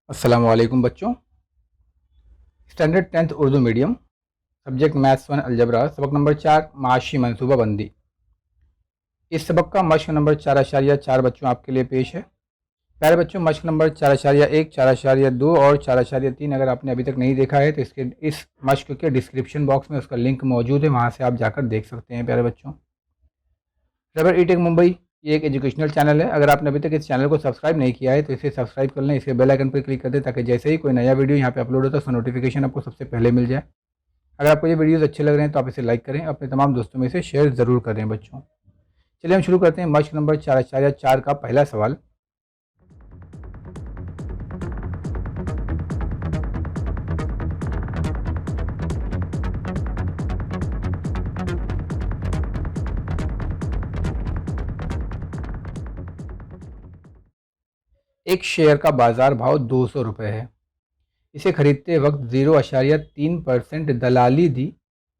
अस्सलामुअलैकुम बच्चों। Standard 10th Urdu medium, subject maths 1 algebra, सबक नंबर 4 माशी मनसूबाबंदी। इस सबक का मश्क नंबर 4.4 बच्चों आपके लिए पेश है। प्यारे बच्चों, मश्क नंबर 4.1, 4.2 और 4.3 अगर आपने अभी तक नहीं देखा है तो इस मश्क के डिस्क्रिप्शन बॉक्स में उसका लिंक मौजूद है, वहाँ से आप जाकर देख सकते हैं। प्यारे बच्चों, रबर ई टेक मुंबई ये एक एजुकेशनल चैनल है। अगर आपने अभी तक इस चैनल को सब्सक्राइब नहीं किया है तो इसे सब्सक्राइब कर लें, इसके बेल आइकन पर क्लिक कर दें ताकि जैसे ही कोई नया वीडियो यहाँ पे अपलोड होता है उसका नोटिफिकेशन आपको सबसे पहले मिल जाए। अगर आपको ये वीडियोस अच्छे लग रहे हैं तो आप इसे लाइक करें, अपने तमाम दोस्तों में इसे शेयर ज़रूर करें। बच्चों, चलिए हम शुरू करते हैं मश्क नंबर 4.4 का पहला सवाल। एक शेयर का बाजार भाव 200 रुपये है। इसे खरीदते वक्त 0.3% दलाली दी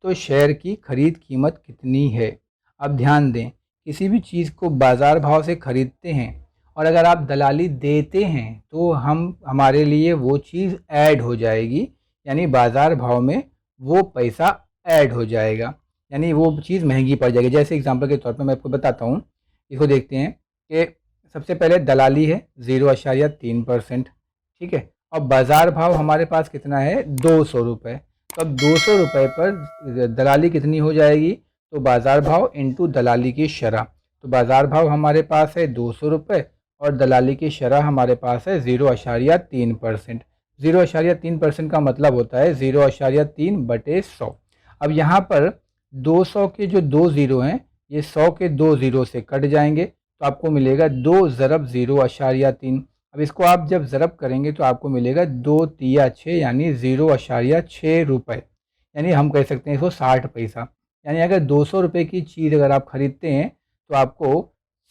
तो शेयर की खरीद कीमत कितनी है? अब ध्यान दें, किसी भी चीज़ को बाज़ार भाव से ख़रीदते हैं और अगर आप दलाली देते हैं तो हमारे लिए वो चीज़ ऐड हो जाएगी, यानी बाज़ार भाव में वो पैसा ऐड हो जाएगा, यानी वो चीज़ महंगी पड़ जाएगी। जैसे एग्जांपल के तौर पे मैं आपको बताता हूँ, इसको देखते हैं कि सबसे पहले दलाली है 0.3%, ठीक है। अब बाज़ार भाव हमारे पास कितना है? 200 रुपये। तो अब 200 रुपये पर दलाली कितनी हो जाएगी? तो बाज़ार भाव इंटू दलाली की शरह। तो बाज़ार भाव हमारे पास है 200 रुपये और दलाली की शरह हमारे पास है 0.3%। 0.3% का मतलब होता है 0.3/100। अब यहाँ पर 200 के जो 2 ज़ीरो हैं ये 100 के 2 ज़ीरो से कट जाएंगे तो आपको मिलेगा 2 ज़रब 0.3। अब इसको आप जब ज़रब करेंगे तो आपको मिलेगा 2 तिया 6 यानी 0.6 रुपये, यानी हम कह सकते हैं इसको 60 पैसा। यानी अगर 200 रुपये की चीज़ अगर आप ख़रीदते हैं तो आपको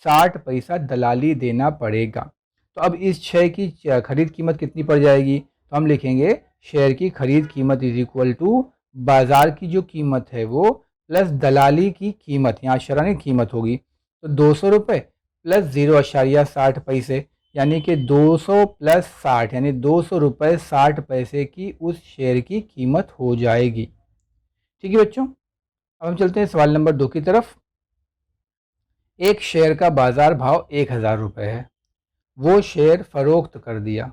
60 पैसा दलाली देना पड़ेगा। तो अब इस शेयर की ख़रीद कीमत कितनी पड़ जाएगी? तो हम लिखेंगे शेयर की ख़रीद कीमत इज़ इक्वल टू बाज़ार की जो कीमत है वो प्लस दलाली की कीमत, यहाँ शरानी कीमत होगी। तो 200 रुपये प्लस 0.60 पैसे, यानी कि 200 प्लस 60 यानी 200 रुपये 60 पैसे की उस शेयर की कीमत हो जाएगी। ठीक है बच्चों, अब हम चलते हैं सवाल नंबर 2 की तरफ। एक शेयर का बाज़ार भाव 1000 रुपये है। वो शेयर फ़रोख्त कर दिया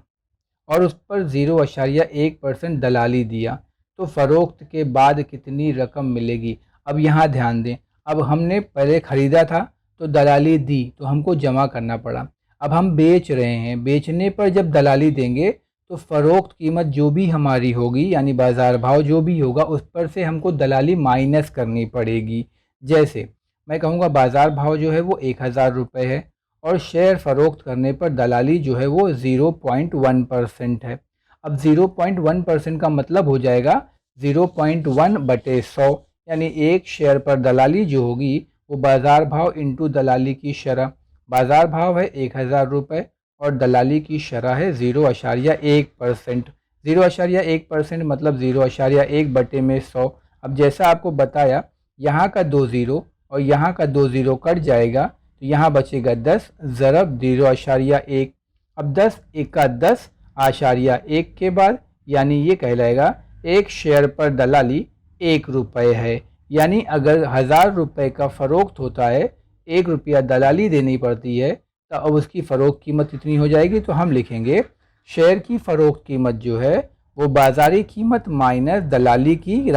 और उस पर 0.1% दलाली दिया तो फ़रोख्त के बाद कितनी रकम मिलेगी? अब यहाँ ध्यान दें, अब हमने पहले ख़रीदा था तो दलाली दी तो हमको जमा करना पड़ा। अब हम बेच रहे हैं, बेचने पर जब दलाली देंगे तो फ़रोख्त कीमत जो भी हमारी होगी यानी बाज़ार भाव जो भी होगा उस पर से हमको दलाली माइनस करनी पड़ेगी। जैसे मैं कहूँगा बाज़ार भाव जो है वो 1000 रुपये है और शेयर फ़रोख्त करने पर दलाली जो है वो 0.1% है। अब 0.1% का मतलब हो जाएगा 0.1/100, यानी एक शेयर पर दलाली जो होगी वो बाज़ार भाव इंटू दलाली की शरह। बाज़ार भाव है 1000 रुपये और दलाली की शरह है 0.1%। 0.1% मतलब 0.1/100। अब जैसा आपको बताया, यहाँ का 2 ज़ीरो और यहाँ का 2 ज़ीरो कट जाएगा तो यहाँ बचेगा 10 ज़रब 0.1। अब 10 एका 10.1 के बाद यानी ये कहलाएगा एक शेयर पर दलाली 1 रुपये है। यानी अगर 1000 रुपये का फ़रोख्त होता है, 1 रुपया दलाली देनी पड़ती है, तो अब उसकी फ़रोख्त कीमत कितनी हो जाएगी? तो हम लिखेंगे शेयर की फ़रोख्त कीमत जो है वो बाज़ारी कीमत माइनस दलाली की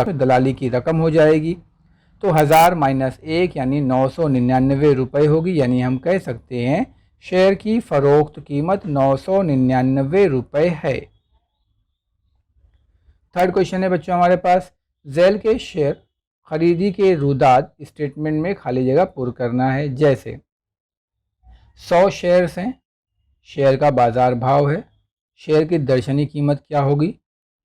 रकम हो जाएगी। तो 1000 माइनस 1 यानी 999 रुपये होगी, यानी हम कह सकते हैं शेयर की फ़रोख्त कीमत 999 रुपये है। थर्ड क्वेश्चन है बच्चों हमारे पास, ज़ैल के शेयर खरीदी के रुदात स्टेटमेंट में खाली जगह पुर करना है। जैसे 100 शेयर्स हैं, शेयर का बाज़ार भाव है, शेयर की दर्शनी कीमत क्या होगी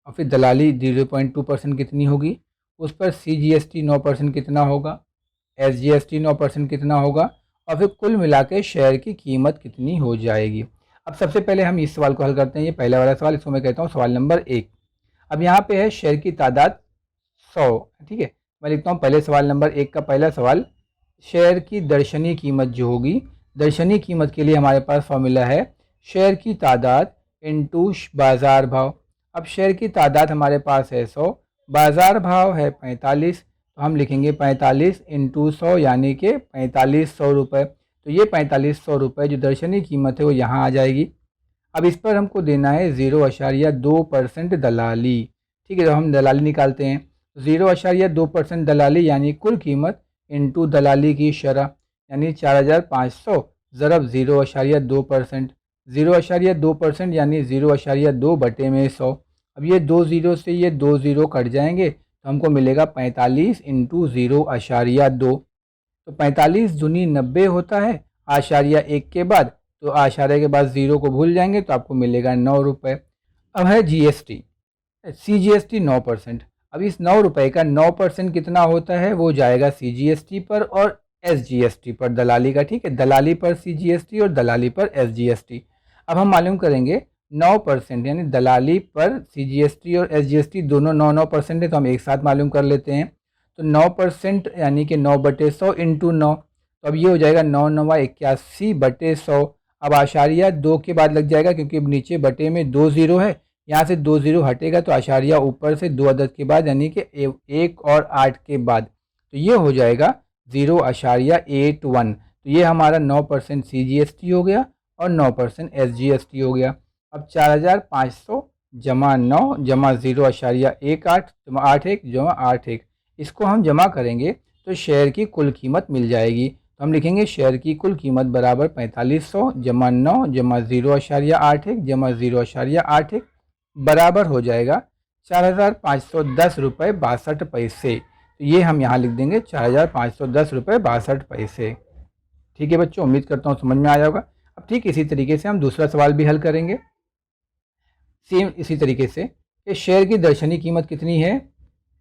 और फिर दलाली 0.2% कितनी होगी, उस पर CGST 9% कितना होगा, SGST 9% कितना होगा और फिर कुल मिला के शेयर की कीमत कितनी हो जाएगी। अब सबसे पहले हम इस सवाल को हल करते हैं। ये पहला वाला सवाल, इसको मैं कहता हूँ सवाल नंबर 1। अब यहाँ पे है शेयर की तादाद 100, ठीक है। मैं लिखता हूँ पहले सवाल नंबर 1 का पहला सवाल, शेयर की दर्शनी कीमत जो होगी, दर्शनी कीमत के लिए हमारे पास फॉर्मूला है शेयर की तादाद इंटू बाज़ार भाव। अब शेयर की तादाद हमारे पास है 100, बाज़ार भाव है 45, तो हम लिखेंगे 45 इंटू 100 यानी कि 4500 रुपये। तो ये 4500 रुपये जो दर्शनी कीमत है वो यहाँ आ जाएगी। अब इस पर हमको देना है 0.2% दलाली। ठीक है, तो हम दलाली निकालते हैं। 0.2% दलाली यानी कुल कीमत इंटू दलाली की शरह यानी 4500 ज़रब 0.2%। 0.2% यानी 0.2 बटे में 100। अब ये 2 ज़ीरो से ये 2 ज़ीरो कट जाएंगे तो हमको मिलेगा 45 इंटू 0.2। तो 45 दूनी 90 होता है, आशारिया 1 के बाद, तो आशारिया के बाद 0 को भूल जाएंगे तो आपको मिलेगा 9 रुपये। अब है जीएसटी, CGST 9%। अब इस 9 रुपये का 9% कितना होता है वो जाएगा CGST पर और SGST पर, दलाली का। ठीक है, दलाली पर CGST और दलाली पर SGST। अब हम मालूम करेंगे 9% यानी दलाली पर CGST और SGST दोनों 9% है, तो हम एक साथ मालूम कर लेते हैं। तो 9% यानी कि 9/100 इंटू 9, तो अब ये हो जाएगा 9 9 81 बटे 100। अब आशारिया 2 के बाद लग जाएगा क्योंकि अब नीचे बटे में 2 ज़ीरो है, यहाँ से 2 ज़ीरो हटेगा तो आशारिया ऊपर से 2 अदद के बाद यानी कि 1 और 8 के बाद, तो ये हो जाएगा 0.81। तो ये हमारा 9% CGST हो गया और 9% SGST हो गया। अब 4500 जमा 9 जमा 0.18 जमा 81 जमा 81, इसको हम जमा करेंगे तो शेयर की कुल कीमत मिल जाएगी। तो हम लिखेंगे शेयर की कुल कीमत बराबर 4500 जमा 9 जमा 0.81 जमा 0.81 बराबर हो जाएगा 4510 रुपये 62 पैसे। तो ये हम यहाँ लिख देंगे 4510 रुपये 62 पैसे। ठीक है बच्चों, उम्मीद करता हूँ समझ में आया होगा। अब ठीक इसी तरीके से हम दूसरा सवाल भी हल करेंगे। सेम इसी तरीके से कि शेयर की दर्शनी कीमत कितनी है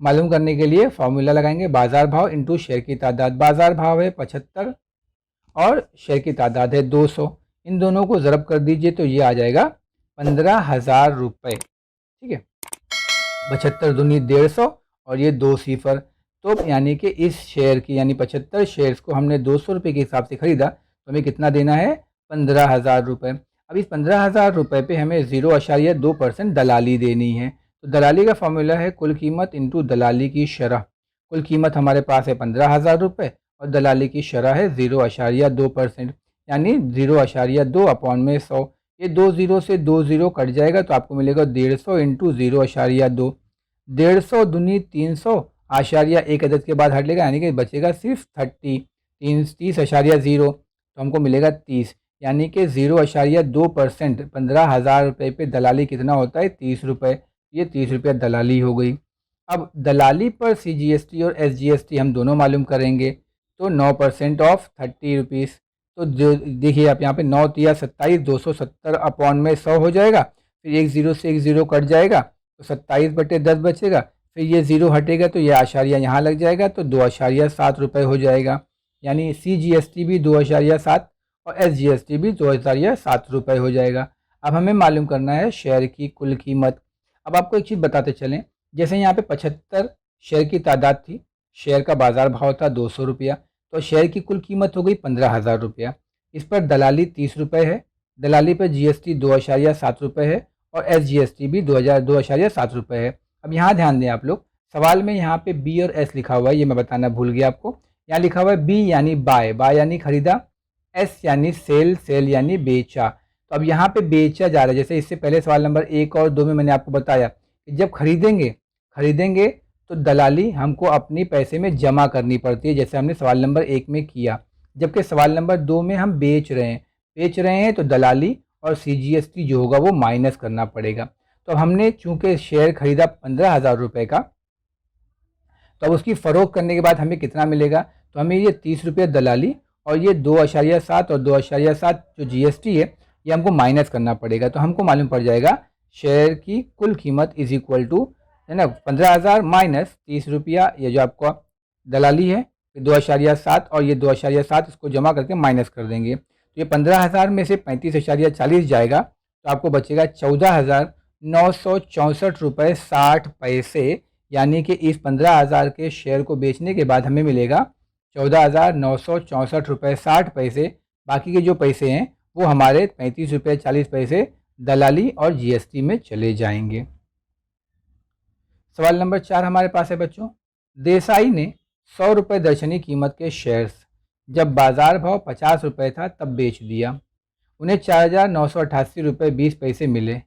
मालूम करने के लिए फॉर्मूला लगाएंगे, बाज़ार भाव इंटू शेयर की तादाद। बाज़ार भाव है 75 और शेयर की तादाद है 200, इन दोनों को ज़रब कर दीजिए तो ये आ जाएगा 15,000 रुपये। ठीक है, 75 दूनी 150 और ये 2 सिफर, तो यानी कि इस शेयर की यानी 75 शेयर्स को हमने 200 रुपये के हिसाब से ख़रीदा तो हमें कितना देना है 15,000 रुपये। अब इस 15,000 रुपये पे हमें 0.2% दलाली देनी है। तो दलाली का फॉर्मूला है कुल कीमत इंटू दलाली की शरह। कुल कीमत हमारे पास है 15,000 रुपये और दलाली की शरह है 0.2% यानी 0.2 अपॉन में 100। ये 2 ज़ीरो से 2 ज़ीरो कट जाएगा तो आपको मिलेगा 150 इंटू 0.2। 150 दूनी 300, आशारिया 1 अदद के बाद हट लेगा यानी कि बचेगा सिर्फ 30.0, तो हमको मिलेगा 30 यानी कि 0.2%। 15,000 रुपये पे दलाली कितना होता है 30 रुपये, ये 30 रुपये दलाली हो गई। अब दलाली पर CGST और SGST हम दोनों मालूम करेंगे, तो 9% ऑफ 30 रुपीज़। तो देखिए आप यहाँ पे 9 तिया 27, 270 अपॉन में 100 हो जाएगा, फिर 1 ज़ीरो से 1 ज़ीरो कट जाएगा तो 27/10 बचेगा, फिर ये ज़ीरो हटेगा तो ये आशारिया यहाँ लग जाएगा तो 2.7 रुपये हो जाएगा, यानी CGST भी 2.7 और SGST भी 2.7 रुपये हो जाएगा। अब हमें मालूम करना है शेयर की कुल कीमत। अब आपको एक चीज़ बताते चलें, जैसे यहाँ पे 75 शेयर की तादाद थी, शेयर का बाज़ार भाव था 200 रुपया, तो शेयर की कुल कीमत हो गई 15,000 रुपया। इस पर दलाली 30 रुपये है, दलाली पर GST 2.7 रुपये है और SGST भी 2.7 रुपये है। अब यहाँ ध्यान दें आप लोग, सवाल में यहाँ पे B और S लिखा हुआ है, ये मैं बताना भूल गया आपको। यहाँ लिखा हुआ है B यानी बाय, बाय यानी खरीदा, S यानी सेल, सेल यानी बेचा। तो अब यहाँ पे बेचा जा रहा है, जैसे इससे पहले सवाल नंबर 1 और 2 में मैंने आपको बताया कि जब खरीदेंगे तो दलाली हमको अपनी पैसे में जमा करनी पड़ती है, जैसे हमने सवाल नंबर 1 में किया। जबकि सवाल नंबर 2 में हम बेच रहे हैं तो दलाली और CGST जो होगा वो माइनस करना पड़ेगा। तो हमने चूंकि शेयर खरीदा 15,000 रुपये का, तो अब उसकी फ़रोख्त करने के बाद हमें कितना मिलेगा, तो हमें ये 30 रुपये दलाली और ये 2.7 और 2.7 जो GST है ये हमको माइनस करना पड़ेगा। तो हमको मालूम पड़ जाएगा शेयर की कुल कीमत इज इक्वल टू है ना 15,000 माइनस 30 रुपया, ये जो आपका दलाली है 2.7 और ये 2.7 इसको जमा करके माइनस कर देंगे, तो ये 15,000 में से 35.40 जाएगा तो आपको बचेगा 14,964 रुपये 60 पैसे। यानी कि इस 15,000 के शेयर को बेचने के बाद हमें मिलेगा 14,964 रुपये 60 पैसे। बाकी के जो पैसे हैं वो हमारे 35 रुपये 40 पैसे दलाली और जीएसटी में चले जाएंगे। सवाल नंबर 4 हमारे पास है बच्चों, देसाई ने 100 रुपये दर्शनी कीमत के शेयर्स जब बाजार भाव 50 रुपये था तब बेच दिया। उन्हें 4,988 रुपये 20 पैसे मिले।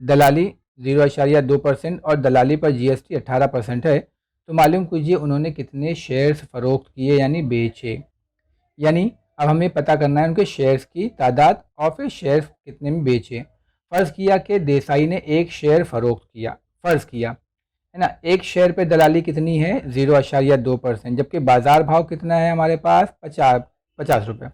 दलाली 0.2% और दलाली पर जीएसटी 18% है, तो मालूम कीजिए उन्होंने कितने शेयर्स फरोख्त किए यानी बेचे। यानी अब हमें पता करना है उनके शेयर्स की तादाद और फिर शेयर्स कितने में बेचे। फ़र्ज़ किया कि देसाई ने एक शेयर फ़रोख्त किया, फ़र्ज़ किया है ना, एक शेयर पे दलाली कितनी है 0.2%, जबकि बाज़ार भाव कितना है हमारे पास 50 रुपये।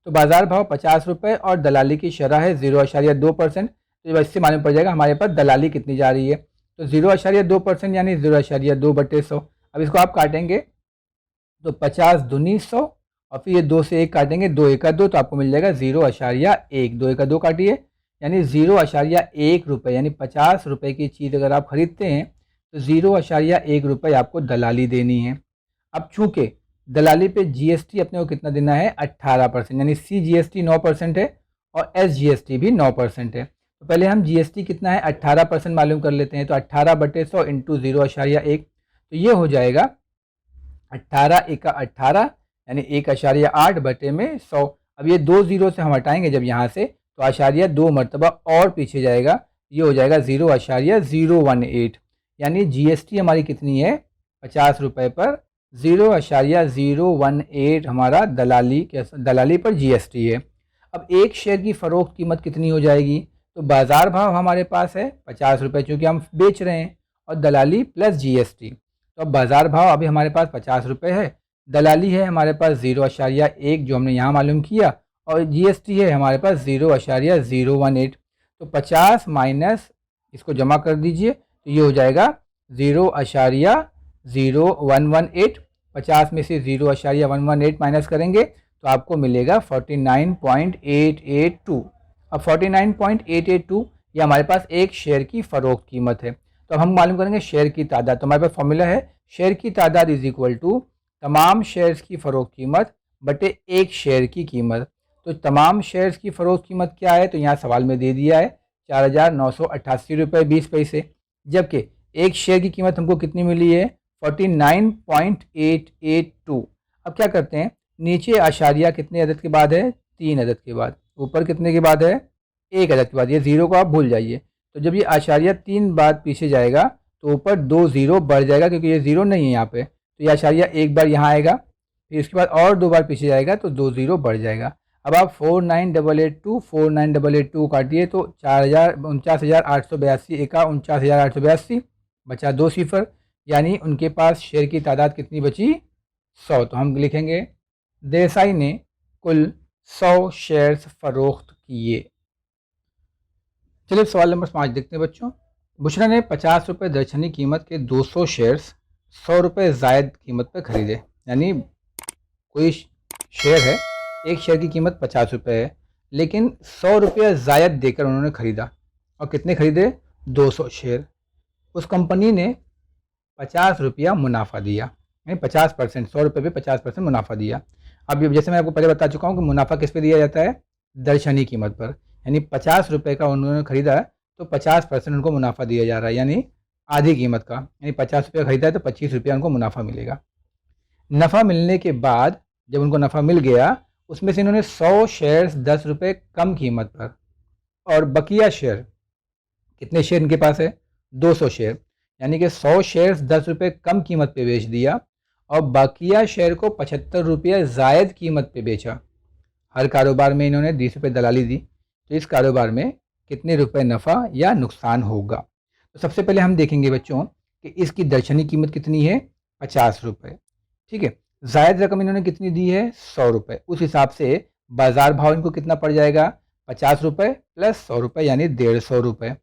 तो बाज़ार भाव 50 रुपये और दलाली की शरह है 0.2%, तो इससे मालूम पड़ जाएगा हमारे पास दलाली कितनी जा रही है। तो 0.2% यानी 0.2/100। अब इसको आप काटेंगे तो 50 दूनी 100 और फिर ये 2 से 1 काटेंगे, 2 1 2, तो आपको मिल जाएगा 0.1, 2 1 2 काटिए यानी 0.1 रुपये, यानी 50 रुपये की चीज़ अगर आप ख़रीदते हैं तो 0.1 रुपये आपको दलाली देनी है। अब चूँकि दलाली पे जीएसटी अपने को कितना देना है 18%, यानी CGST 9% है और SGST भी 9% है। तो पहले हम GST कितना है 18% मालूम कर लेते हैं। तो 18/100 इंटू 0.1, तो ये हो जाएगा 18 × 18 यानी 1.8 बटे में 100। अब ये 2 0 से हम हटाएंगे जब यहाँ से, तो आशारिया 2 मरतबा और पीछे जाएगा, ये हो जाएगा 0.018, यानी जीएसटी हमारी कितनी है 50 रुपये पर 0.018 हमारा दलाली पर जीएसटी है। अब एक शेयर की फ़रोख्त कीमत कितनी हो जाएगी, तो बाज़ार भाव हमारे पास है 50 रुपये चूँकि हम बेच रहे हैं, और दलाली प्लस जीएसटी। तो अब बाज़ार भाव अभी हमारे पास 50 रुपये है, दलाली है हमारे पास 0.1 जो हमने यहाँ मालूम किया, और जीएसटी है हमारे पास 0.018। तो 50 माइनस इसको जमा कर दीजिए, तो ये हो जाएगा 0.0118। 50 में से 0.118 माइनस करेंगे तो आपको मिलेगा 49.882। अब 49.882 ये हमारे पास एक शेयर की फ़रोख्त कीमत है। तो अब हम मालूम करेंगे शेयर की तादाद। तो हमारे पास फॉर्मूला है शेयर की तादाद इज इक्वल टू तमाम शेयर्स की फ़रोख्त कीमत बटे एक शेयर की कीमत। तो तमाम शेयर्स की फ़रोख्त कीमत क्या है, तो यहाँ सवाल में दे दिया है 4,988 रुपये 20 पैसे, जबकि एक शेयर की कीमत हमको कितनी मिली है 49.882। अब क्या करते हैं, नीचे आशारिया कितने अदद के बाद है 3 अदद के बाद, ऊपर कितने के बाद है 1 अदद के बाद, ये ज़ीरो को आप भूल जाइए। तो जब ये आशारिया 3 बार पीछे जाएगा तो ऊपर 2 ज़ीरो बढ़ जाएगा, क्योंकि ये ज़ीरो नहीं है यहाँ पे, तो ये आशारिया एक बार यहाँ आएगा, फिर उसके बाद और 2 बार पीछे जाएगा तो 2 ज़ीरो बढ़ जाएगा। अब आप 49,882 काटिए तो 4,49,882 एका 49,882 बचा 2 सिफर, यानी उनके पास शेयर की तादाद कितनी बची 100। तो हम लिखेंगे देसाई ने कुल 100 शेयर्स फ़रोख्त किए। चलिए सवाल नंबर 5 देखते हैं बच्चों। बुशरा ने 50 रुपये दर्शनी कीमत के 200 शेयर्स 100 रुपये ज़ायद कीमत पर ख़रीदे। यानी कोई शेयर है, एक शेयर की कीमत 50 रुपये है, लेकिन 100 रुपये ज़ायद देकर उन्होंने ख़रीदा। और कितने ख़रीदे 200 शेयर। उस कंपनी ने 50 रुपया मुनाफा दिया, यानी 50%, 100 रुपये पे 50% मुनाफा दिया। अब जैसे मैं आपको पहले बता चुका हूँ कि मुनाफा किस पे दिया जाता है, दर्शनी कीमत पर, यानी 50 रुपये का उन्होंने ख़रीदा तो 50% उनको मुनाफा दिया जा रहा है, यानी आधी कीमत का, यानी 50 रुपया ख़रीदा है तो 25 रुपया उनको मुनाफा मिलेगा। नफ़ा मिलने के बाद जब उनको नफ़ा मिल गया, उसमें से इन्होंने 100 शेयर्स 10 रुपये कम कीमत पर, और बकिया शेयर, कितने शेयर इनके पास है 200 शेयर, यानी कि 100 शेयर्स 10 रुपये कम कीमत पे बेच दिया और बकिया शेयर को 75 रुपये ज़ायद कीमत पे बेचा। हर कारोबार में इन्होंने 20 रुपये दलाली दी, तो इस कारोबार में कितने रुपए नफ़ा या नुकसान होगा। तो सबसे पहले हम देखेंगे बच्चों कि इसकी दर्शनी कीमत कितनी है 50 रुपये, ठीक है। ज़ायद रकम इन्होंने कितनी दी है 100 रुपये, उस हिसाब से बाज़ार भाव इनको कितना पड़ जाएगा 50 रुपये प्लस 100 रुपये यानी 150 रुपये।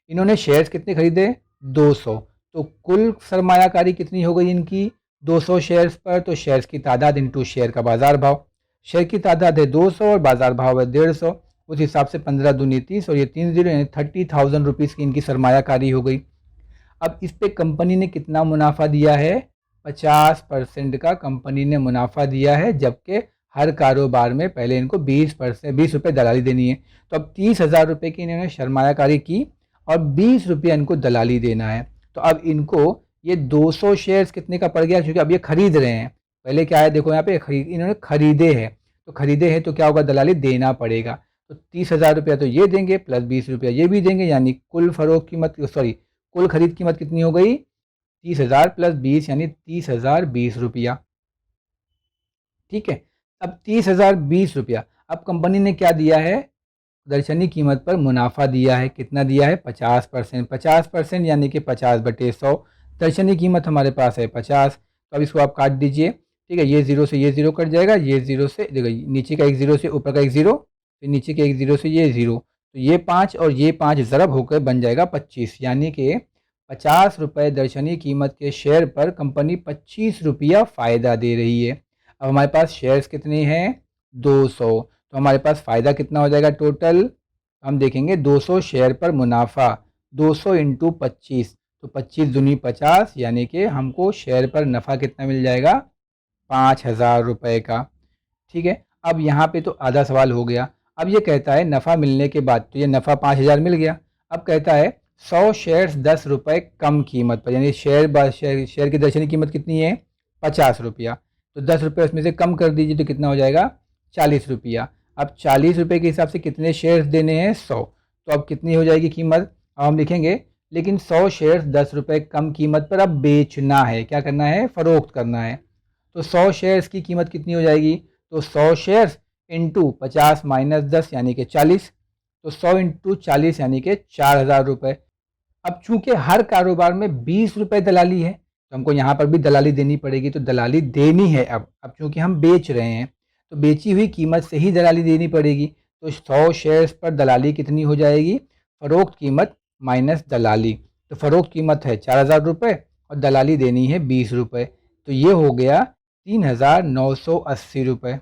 इन्होंने शेयर्स कितने खरीदे 200, तो कुल सरमायाकारी कितनी हो गई इनकी 200 शेयर्स पर, तो शेयर्स की तादाद इंटू शेयर का बाज़ार भाव। शेयर की तादाद है 200 और बाज़ार भाव है 150, उस हिसाब से 15 दूनी 30 और ये 3 ज़ीरो यानी 30,000 रुपीज़ की इनकी सरमायाकारी हो गई। अब इस पे कंपनी ने कितना मुनाफा दिया है 50% का कंपनी ने मुनाफा दिया है, जबकि हर कारोबार में पहले इनको 20 रुपये दलाली देनी है। तो अब 30,000 रुपये की इन्होंने सरमायाकारी की और 20 रुपये इनको दलाली देना है। तो अब इनको ये 200 शेयर्स कितने का पड़ गया, क्योंकि अब ये खरीद रहे हैं। पहले क्या है, देखो यहाँ पे इन्होंने खरीदे हैं, तो खरीदे हैं तो क्या होगा, दलाली देना पड़ेगा। तो 30,000 रुपया तो ये देंगे प्लस 20 रुपया ये भी देंगे, यानी कुल फरोख्त कीमत कुल खरीद कीमत कितनी हो गई, 30,000 प्लस 20 यानी 30,020 रुपया। ठीक है, अब 30,020 रुपया। अब कंपनी ने क्या दिया है, दर्शनी कीमत पर मुनाफा दिया है। कितना दिया है, 50%। 50% यानी कि 50/100। दर्शनी कीमत हमारे पास है 50। तो अब इसको आप काट दीजिए। ठीक है, ये जीरो से ये जीरो कट जाएगा, ये जीरो से देखो नीचे का एक जीरो से ऊपर का एक जीरो, फिर नीचे के एक जीरो से ये जीरो, तो ये 5 और ये 5 ज़रब होकर बन जाएगा 25, यानी कि 50 रुपये दर्शनी कीमत के शेयर पर कंपनी 25 रुपया फ़ायदा दे रही है। अब हमारे पास शेयर्स कितने हैं, 200। तो हमारे पास फ़ायदा कितना हो जाएगा टोटल, हम देखेंगे 200 शेयर पर मुनाफा, 200 इंटू 25, तो 25 दूनी 50, यानी कि हमको शेयर पर नफ़ा कितना मिल जाएगा, 5,000 रुपये का। ठीक है, अब यहाँ पे तो आधा सवाल हो गया। अब ये कहता है नफ़ा मिलने के बाद, तो ये नफ़ा 5,000 मिल गया। अब कहता है 100 शेयर्स 10 रुपये कम कीमत पर, यानी शेयर की दर्शनी कीमत कितनी है, 50 रुपया। तो 10 रुपये उसमें से कम कर दीजिए तो कितना हो जाएगा, 40 रुपया। अब 40 रुपये के हिसाब से कितने शेयर्स देने हैं, 100। तो अब कितनी हो जाएगी कीमत, अब हम लिखेंगे, लेकिन 100 शेयर्स 10 रुपये कम कीमत पर अब बेचना है, क्या करना है, फ़रोख्त करना है। तो 100 शेयर्स की कीमत कितनी हो जाएगी, तो 100 शेयर्स इंटू 50 माइनस 10 यानी कि 40, तो 100 इंटू 40 यानी कि 4,000 रुपये। अब चूंकि हर कारोबार में 20 रुपये दलाली है, तो हमको यहाँ पर भी दलाली देनी पड़ेगी, तो दलाली देनी है। अब चूंकि हम बेच रहे हैं तो बेची हुई कीमत से ही दलाली देनी पड़ेगी। तो 100 शेयर्स पर दलाली कितनी हो जाएगी, फ़रोख्त कीमत माइनस दलाली। तो फ़रोख्त कीमत है 4,000 रुपये और दलाली देनी है 20 रुपये, तो ये हो गया 3,980 रुपये।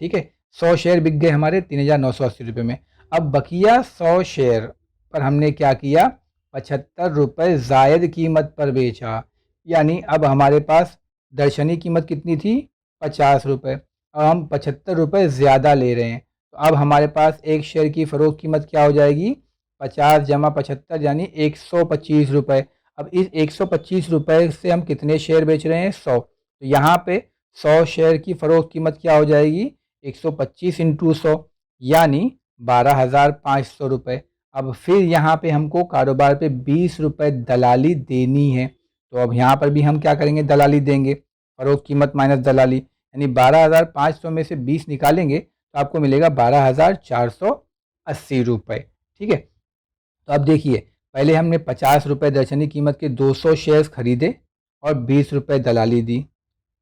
ठीक है, 100 शेयर बिक गए हमारे 3,980 रुपये में। अब बकिया 100 शेयर पर हमने क्या किया, 75 रुपये ज़ायद कीमत पर बेचा, यानी अब हमारे पास दर्शनी कीमत कितनी थी, 50 रुपये, अब हम 75 रुपये ज़्यादा ले रहे हैं। तो अब हमारे पास एक शेयर की फ़रोख्त कीमत क्या हो जाएगी, 50 जमा 75 यानी 125 रुपये। अब इस 125 रुपये से हम कितने शेयर बेच रहे हैं, 100। तो यहाँ पे 100 शेयर की फ़रोख्त कीमत क्या हो जाएगी, 125 इंटू 100 यानी 12,500 रुपये। अब फिर यहाँ पे हमको कारोबार पे 20 रुपये दलाली देनी है, तो अब यहाँ पर भी हम क्या करेंगे, दलाली देंगे, फ़रोख्त कीमत माइनस दलाली, यानी 12,500 में से 20 निकालेंगे तो आपको मिलेगा 12,480 रुपये। ठीक है, तो अब देखिए, पहले हमने 50 रुपये दर्शनी कीमत के 200 शेयर्स खरीदे और 20 रुपये दलाली दी।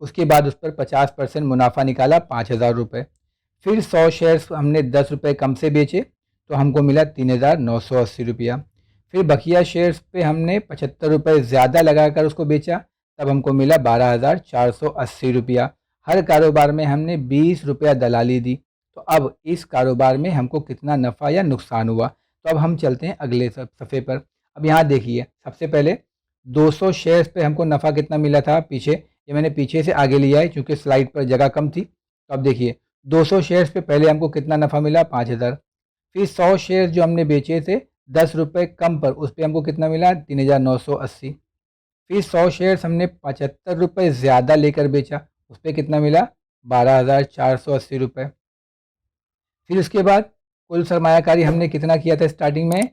उसके बाद उस पर 50% मुनाफा निकाला, 5,000 रुपये। फिर 100 शेयर्स हमने 10 रुपये कम से बेचे तो हमको मिला 3,980 रुपया। फिर बकिया शेयर्स पे हमने 75 रुपये ज़्यादा लगाकर उसको बेचा, तब हमको मिला 12,480 रुपया। हर कारोबार में हमने 20 रुपया दलाली दी। तो अब इस कारोबार में हमको कितना नफ़ा या नुकसान हुआ, तो अब हम चलते हैं अगले सफ़े पर। अब यहाँ देखिए, सबसे पहले 200 शेयर्स पे हमको नफ़ा कितना मिला था, पीछे, ये मैंने पीछे से आगे लिया है क्योंकि स्लाइड पर जगह कम थी। तो अब देखिए 200 शेयर्स पे पहले हमको कितना नफ़ा मिला, 5,000। फिर 100 शेयर्स जो हमने बेचे थे 10 रुपये कम पर, उस पर हमको कितना मिला, 3,980। फिर 100 शेयर्स हमने 75 रुपये ज़्यादा लेकर बेचा, उस पर कितना मिला, 12,480 रुपये। फिर उसके बाद कुल सरमायाकारी हमने कितना किया था स्टार्टिंग में,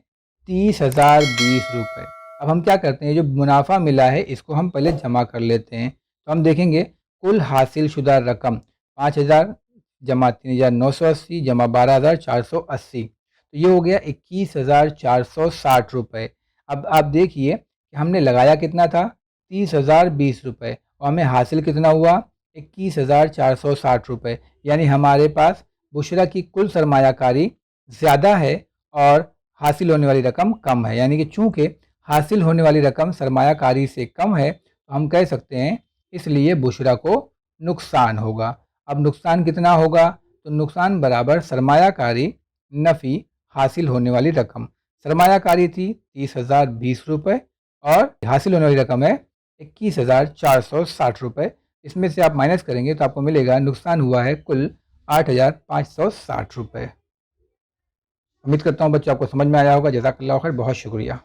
30,020 रुपये। अब हम क्या करते हैं, जो मुनाफा मिला है इसको हम पहले जमा कर लेते हैं। तो हम देखेंगे कुल हासिल शुदा रकम 5,000 जमा 3,980 जमा 12,480, तो ये हो गया 21,460 रुपये। अब आप देखिए कि हमने लगाया कितना था, 30,020 रुपये और हमें हासिल कितना हुआ, 21,460 रुपये। यानी हमारे पास बुशरा की कुल सरमायाकारी ज़्यादा है और हासिल होने वाली रकम कम है, यानी कि चूँकि हासिल होने वाली रकम सरमायाकारी से कम है तो हम कह सकते हैं इसलिए बुशरा को नुकसान होगा। अब नुकसान कितना होगा, तो नुकसान बराबर सरमायाकारी नफ़ी हासिल होने वाली रकम। सरमायाकारी थी 30,020 रुपये और हासिल होने वाली रकम है 21,460 रुपये। इसमें से आप माइनस करेंगे तो आपको मिलेगा नुकसान हुआ है कुल 8,560 रुपये। उम्मीद करता हूँ बच्चों आपको समझ में आया होगा। जज़ाकल्लाह खैर, बहुत शुक्रिया।